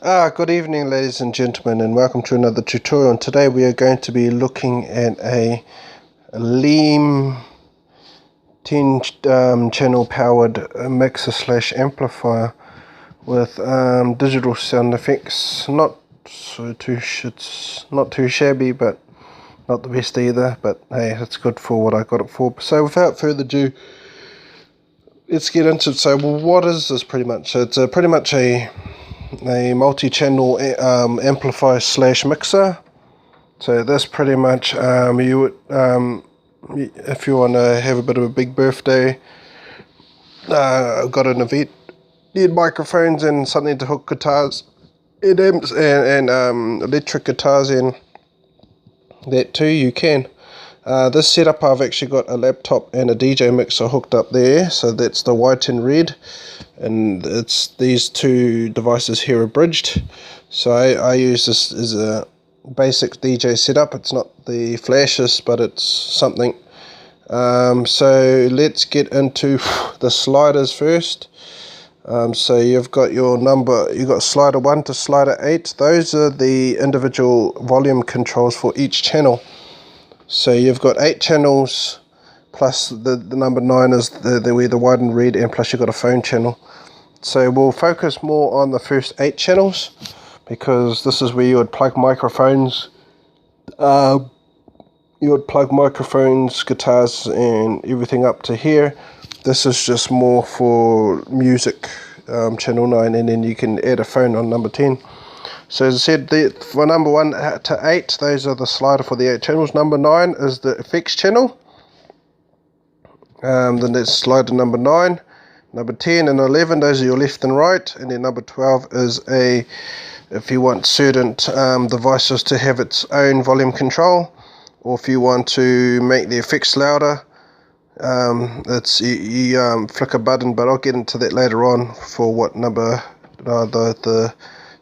Good evening, ladies and gentlemen, and welcome to another tutorial. And today we are going to be looking at a Leem 10 channel powered mixer slash amplifier with digital sound effects. It's not too shabby, but not the best either. But hey, it's good for what I got it for. So without further ado, let's get into it. So, what is this pretty much? It's pretty much a multi-channel amplifier slash mixer. So this pretty much you would if you want to have a bit of a big birthday, got an event, need microphones and something to hook guitars and amps and electric guitars in, that too you can. This setup, I've actually got a laptop and a DJ mixer hooked up there, so that's the white and red, and it's these two devices here are bridged. So I use this as a basic DJ setup. It's not the flashiest, but it's something. So let's get into the sliders first. So you've got you've got slider 1 to slider 8. Those are the individual volume controls for each channel. So you've got 8 channels, plus the number 9 is the white and red, and plus you've got a phone channel. So we'll focus more on the first 8 channels, because this is where you would plug microphones. You would plug microphones, guitars, and everything up to here. This is just more for music, channel 9, and then you can add a phone on number 10. So as I said, for number 1 to 8, those are the slider for the 8 channels. Number 9 is the effects channel. Then that's slider number 9. Number 10 and 11, those are your left and right. And then number 12 is if you want certain devices to have its own volume control, or if you want to make the effects louder, you flick a button, but I'll get into that later on for what number the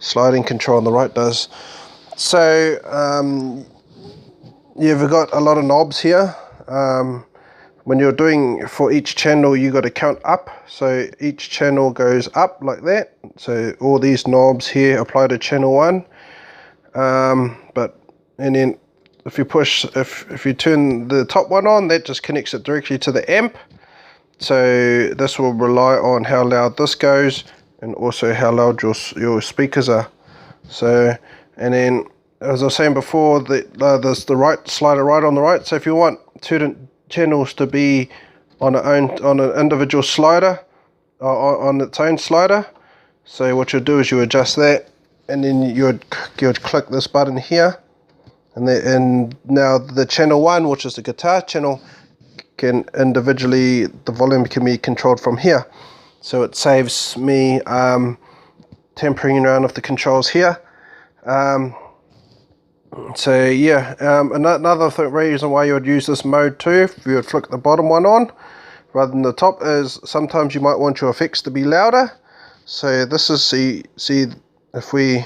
sliding control on the right does. So you've got a lot of knobs here. When you're doing for each channel, you got to count up, so each channel goes up like that. So all these knobs here apply to channel 1, and then if you turn the top one on, that just connects it directly to the amp. So this will rely on how loud this goes, and also how loud your speakers are. So, and then as I was saying before, there's the right slider right on the right. So if you want certain channels to be on an individual slider, on its own slider, so what you'll do is you adjust that, and then you'd click this button here, and now the channel 1, which is the guitar channel, can individually, the volume can be controlled from here. So it saves me tampering around with the controls here. So yeah, another reason why you would use this mode too, if you would flick the bottom one on rather than the top, is sometimes you might want your effects to be louder. So this is, see if we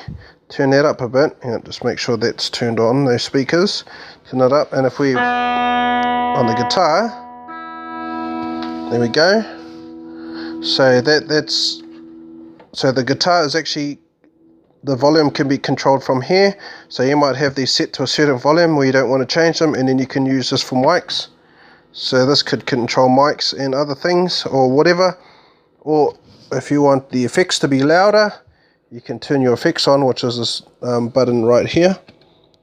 turn that up a bit, just make sure that's turned on, those speakers, turn it up, and if we on the guitar, there we go. So so the guitar is actually, the volume can be controlled from here. So you might have these set to a certain volume where you don't want to change them, and then you can use this for mics. So this could control mics and other things or whatever. Or if you want the effects to be louder, you can turn your effects on, which is this button right here.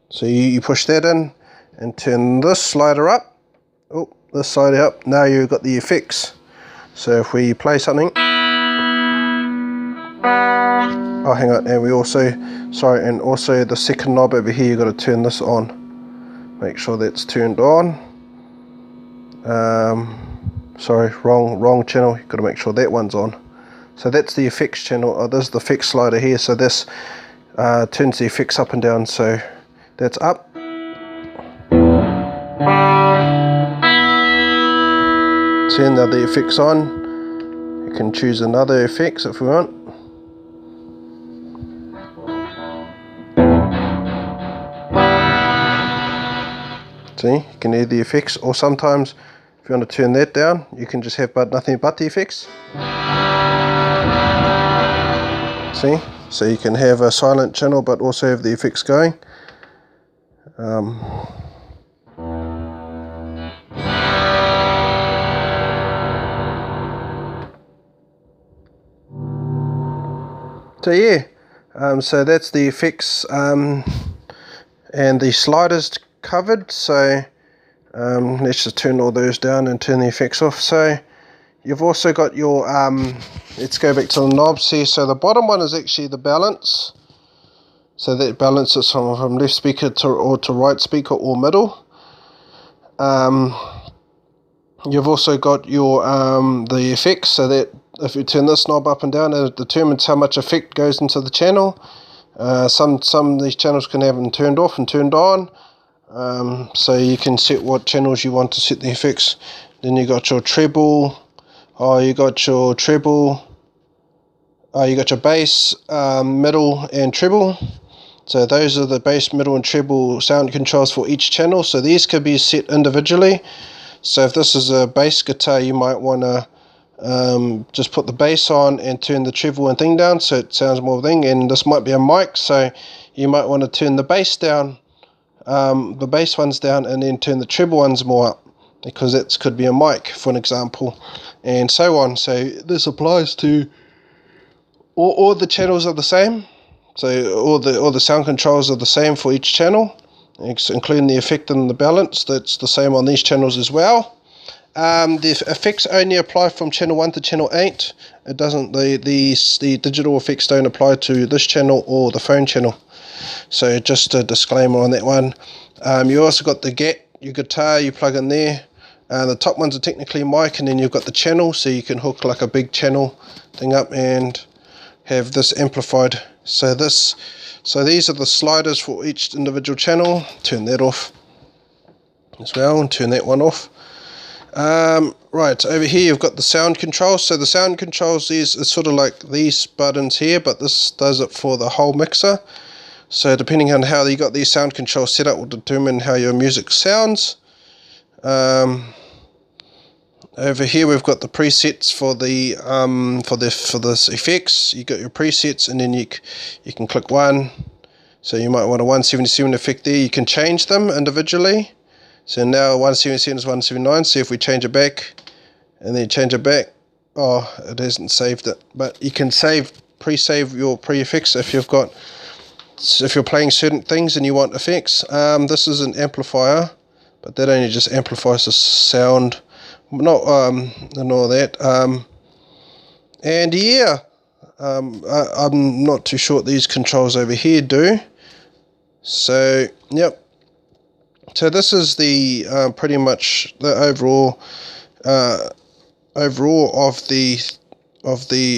So you push that in and turn this slider up. Oh, this slider up. Now you've got the effects. So if we play something, oh hang on, and and also the second knob over here, you've got to turn this on. Make sure that's turned on. Sorry, wrong channel, you've got to make sure that one's on. So that's the effects channel. Oh, this is the effects slider here, so this turns the effects up and down, so that's up. See, now the effects on. You can choose another effects if we want. See, you can hear the effects, or sometimes if you want to turn that down, you can just have nothing but the effects. See, so you can have a silent channel but also have the effects going. So yeah, so that's the effects and the sliders covered. So let's just turn all those down and turn the effects off. So you've also got your, let's go back to the knobs here. So the bottom one is actually the balance. So that balances from left speaker to right speaker or middle. You've also got your the effects, so that if you turn this knob up and down, it determines how much effect goes into the channel. Some of these channels can have them turned off and turned on. So you can set what channels you want to set the effects. Then you got your treble. You got your treble. You got your bass, middle, and treble. So those are the bass, middle, and treble sound controls for each channel. So these could be set individually. So if this is a bass guitar, you might want to just put the bass on and turn the treble and thing down so it sounds more thing. And this might be a mic, so you might want to turn the bass down, the bass ones down, and then turn the treble ones more up, because that could be a mic, for an example, and so on. So this applies to all the channels are the same. So all the sound controls are the same for each channel, including the effect and the balance. That's the same on these channels as well. The effects only apply from channel 1 to channel 8. It doesn't. The digital effects don't apply to this channel or the phone channel. So just a disclaimer on that one. You also got the GAT, your guitar, you plug in there. The top ones are technically mic, and then you've got the channel, so you can hook like a big channel thing up and have this amplified. So these are the sliders for each individual channel. Turn that off as well, and turn that one off. Right, over here you've got the sound controls. So the sound controls is sort of like these buttons here, but this does it for the whole mixer. So depending on how you got these sound controls set up will determine how your music sounds. Over here we've got the presets for the for this effects. You got your presets, and then you can click one. So you might want a 177 effect there. You can change them individually. So now 177 is 179. So if we change it back and then change it back, it hasn't saved it. But you can pre-save your pre-effects if you're playing certain things and you want effects. This is an amplifier, but that only just amplifies the sound, not and all that. And yeah, I'm not too sure what these controls over here do. So yep. So this is the pretty much the overall of the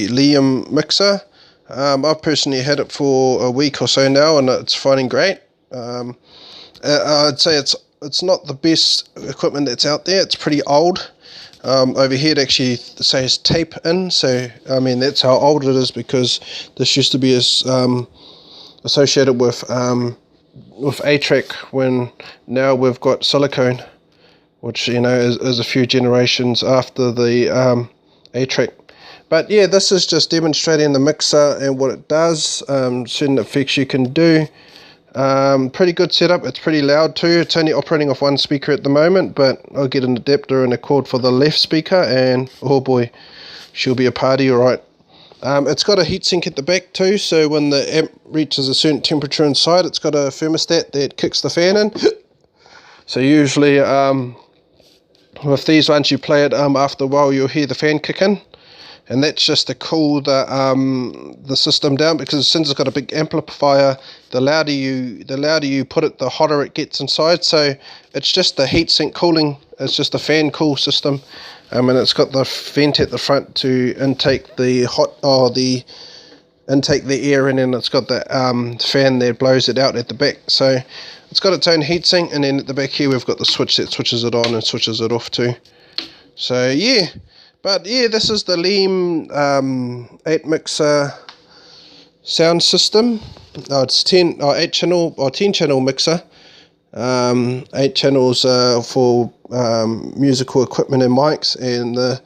Leem mixer. I've personally had it for a week or so now, and it's finding great. I'd say it's not the best equipment that's out there. It's pretty old. Over here it actually says tape in, so I mean that's how old it is, because this used to be associated with A-track, when now we've got silicone, which is a few generations after the A-track. But yeah, this is just demonstrating the mixer and what it does, certain effects you can do. Pretty good setup. It's pretty loud too. It's only operating off one speaker at the moment, but I'll get an adapter and a cord for the left speaker, and oh boy, she'll be a party, alright. It's got a heatsink at the back too, so when the amp reaches a certain temperature inside, it's got a thermostat that kicks the fan in. So usually with these ones, you play it after a while, you'll hear the fan kick in, and that's just to cool the system down, because since it's got a big amplifier, the louder you put it, the hotter it gets inside. So it's just the heatsink cooling. It's just a fan cool system. And it's got the vent at the front to intake the air in, and it's got the fan that blows it out at the back. So it's got its own heatsink, and then at the back here we've got the switch that switches it on and switches it off too. So yeah, but yeah, this is the Leem 8 mixer sound system. It's 8 channel or 10 channel mixer. 8 channels for musical equipment and mics, and the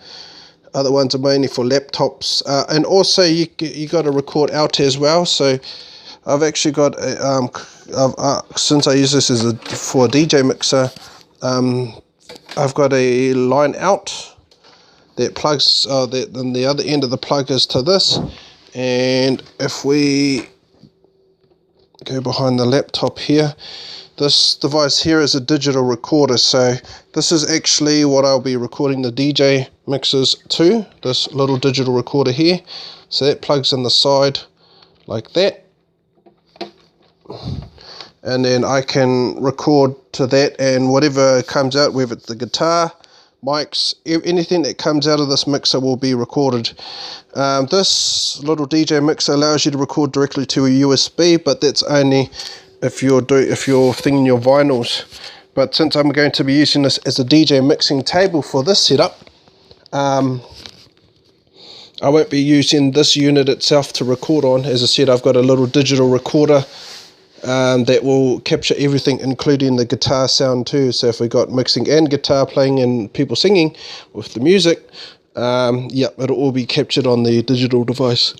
Other ones are mainly for laptops, and also you got to record out as well. So I've actually got since I use this for a DJ mixer, I've got a line out that plugs, then the other end of the plug is to this, and if we go behind the laptop here, this device here is a digital recorder, so this is actually what I'll be recording the DJ mixes to, this little digital recorder here. So that plugs in the side like that, and then I can record to that, and whatever comes out, whether it's the guitar, mics, anything that comes out of this mixer will be recorded. This little DJ mixer allows you to record directly to a USB, but that's only if you're thinking your vinyls. But since I'm going to be using this as a DJ mixing table for this setup, I won't be using this unit itself to record on. As I said, I've got a little digital recorder that will capture everything, including the guitar sound too. So if we got mixing and guitar playing and people singing with the music, it'll all be captured on the digital device.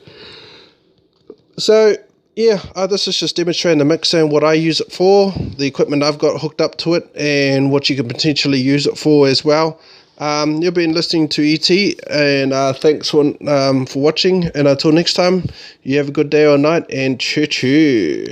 So yeah, this is just demonstrating the mixer and what I use it for, the equipment I've got hooked up to it, and what you can potentially use it for as well. You've been listening to ET, and thanks for watching, and until next time, you have a good day or night, and choo choo.